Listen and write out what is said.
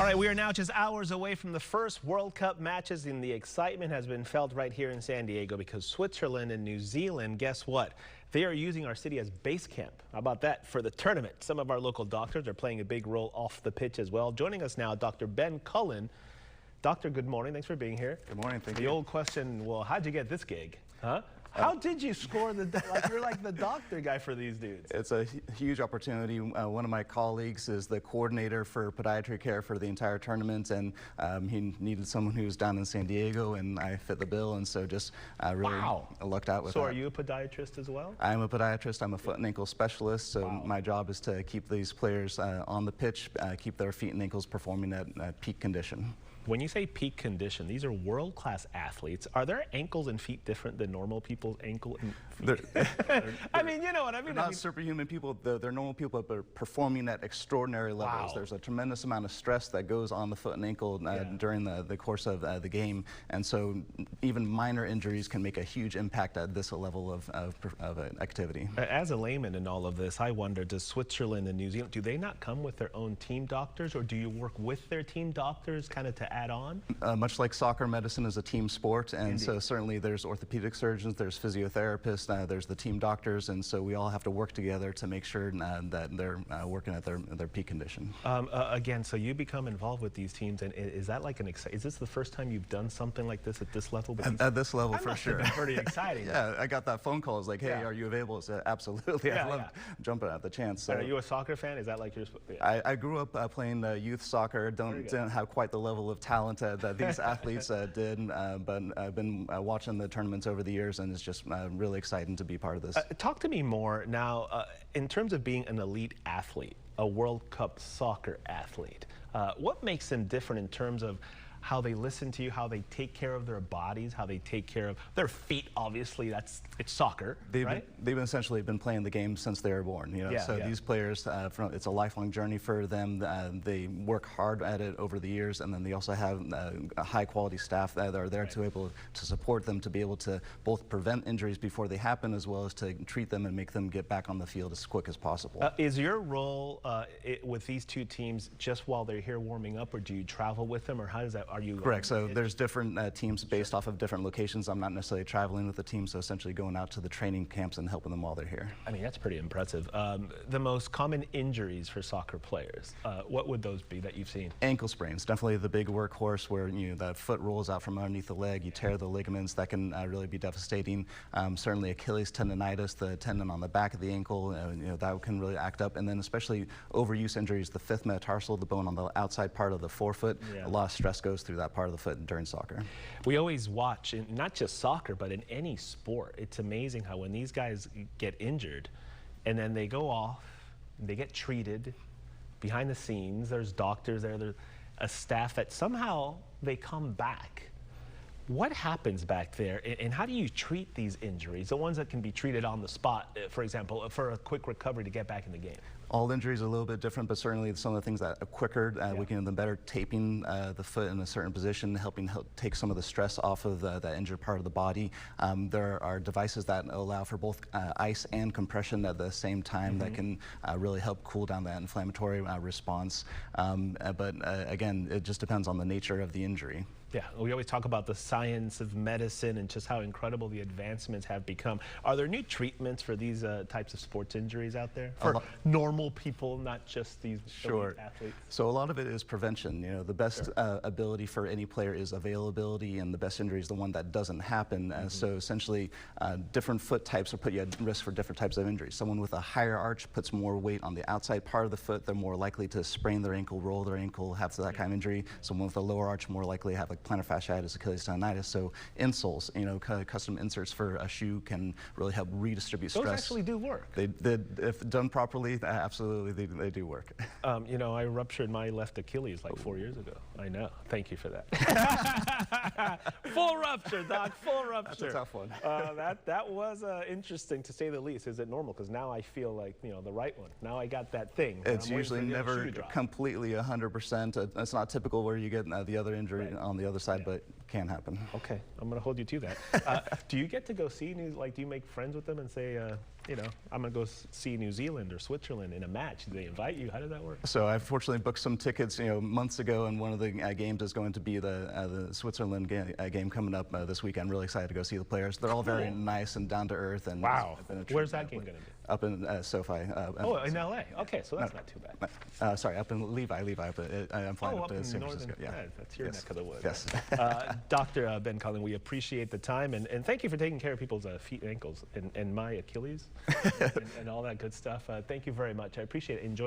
All right, we are now just hours away from the first World Cup matches, and the excitement has been felt right here in San Diego because Switzerland and New Zealand, guess what? They are using our city as base camp. How about that for the tournament? Some of our local doctors are playing a big role off the pitch as well. Joining us now, Dr. Ben Cullen. Doctor, good morning. Thanks for being here. Good morning. Thank you. The old question, well, how'd you get this gig? Huh? How did you score you're like the doctor guy for these dudes? It's a huge opportunity. One of my colleagues is the coordinator for podiatry care for the entire tournament, and he needed someone who was down in San Diego, and I fit the bill, and so just really lucked out with that. So are you a podiatrist as well? I'm a podiatrist. I'm a foot and ankle specialist, so my job is to keep these players on the pitch, keep their feet and ankles performing at peak condition. When you say peak condition, these are world-class athletes. Are their ankles and feet different than normal people's ankle and feet? I mean, you know what I mean? They're not superhuman people. They're normal people, but performing at extraordinary levels. There's a tremendous amount of stress that goes on the foot and ankle during the course of the game. And so even minor injuries can make a huge impact at this level of activity. As a layman in all of this, I wonder, does Switzerland and New Zealand, do they not come with their own team doctors, or do you work with their team doctors kind of to add on? Much like soccer, medicine is a team sport, and so certainly there's orthopedic surgeons, there's physiotherapists, there's the team doctors, and so we all have to work together to make sure that they're working at their peak condition. Again, so you become involved with these teams, and is that like is this the first time you've done something like this at this level? At this level, for sure. That must have been pretty exciting. Yeah, I got that phone call. It's like, hey, are you available? I said, absolutely. I love jumping at the chance. So. Are you a soccer fan? Is that like your? I grew up playing youth soccer. Didn't have quite the level of talent that these athletes did, but I've been watching the tournaments over the years, and it's just really exciting to be part of this. Talk to me more now, in terms of being an elite athlete, a World Cup soccer athlete. What makes them different in terms of how they listen to you, how they take care of their bodies, how they take care of their feet? Obviously, it's soccer, right? They've essentially been playing the game since they were born. You know? These players, it's a lifelong journey for them. They work hard at it over the years, and then they also have a high-quality staff that are there to be able to support them, to be able to both prevent injuries before they happen, as well as to treat them and make them get back on the field as quick as possible. Is your role with these two teams just while they're here warming up, or do you travel with them, or how does that? Are you correct? So there's different teams based off of different locations. I'm not necessarily traveling with the team, so essentially going out to the training camps and helping them while they're here. I mean, that's pretty impressive. The most common injuries for soccer players, what would those be that you've seen? Ankle sprains, definitely the big workhorse, where that foot rolls out from underneath the leg, you tear the ligaments. That can really be devastating. Certainly Achilles tendonitis, the tendon on the back of the ankle, that can really act up. And then especially overuse injuries, the fifth metatarsal, the bone on the outside part of the forefoot. A lot of stress goes through that part of the foot during soccer. We always watch, in not just soccer, but in any sport, it's amazing how when these guys get injured and then they go off, they get treated behind the scenes, there's doctors there, there's a staff that somehow they come back. What happens back there, and how do you treat these injuries, the ones that can be treated on the spot, for example, for a quick recovery to get back in the game? All injuries are a little bit different, but certainly some of the things that are quicker, we can do them better, taping the foot in a certain position, helping take some of the stress off of the injured part of the body. There are devices that allow for both ice and compression at the same time that can really help cool down that inflammatory response. But again, it just depends on the nature of the injury. Yeah, we always talk about the science of medicine and just how incredible the advancements have become. Are there new treatments for these types of sports injuries out there? For normal people, not just these elite athletes? So a lot of it is prevention. The best ability for any player is availability, and the best injury is the one that doesn't happen. So essentially, different foot types will put you at risk for different types of injuries. Someone with a higher arch puts more weight on the outside part of the foot. They're more likely to sprain their ankle, roll their ankle, have that kind of injury. Someone with a lower arch more likely to have plantar fasciitis, Achilles tendonitis. So insoles, custom inserts for a shoe can really help redistribute stress. Those actually do work. If done properly, absolutely they do work. I ruptured my left Achilles like 4 years ago. I know. Thank you for that. Full rupture, Doc. Full rupture. That's a tough one. That was interesting, to say the least. Is it normal? Because now I feel like the right one. Now I got that thing. It's usually never completely 100%. It's not typical where you get the other injury on the other side, but can happen. Okay, I'm going to hold you to that. Do you get to go see do you make friends with them and say, you know, I'm going to go see New Zealand or Switzerland in a match. Do they invite you? How does that work? So I fortunately booked some tickets, you know, months ago, and one of the games is going to be the Switzerland game coming up this weekend. Really excited to go see the players. They're all very nice and down to earth. And wow. Where's that game going to be? Up in SoFi. Oh, in LA. Okay, so that's not too bad. Sorry, up in Levi, but I'm flying up to San Francisco. Yeah, that's your neck of the woods. Yes. Dr. Ben Cullen, we appreciate the time, and thank you for taking care of people's feet and ankles and my Achilles and all that good stuff. Thank you very much. I appreciate it. Enjoy.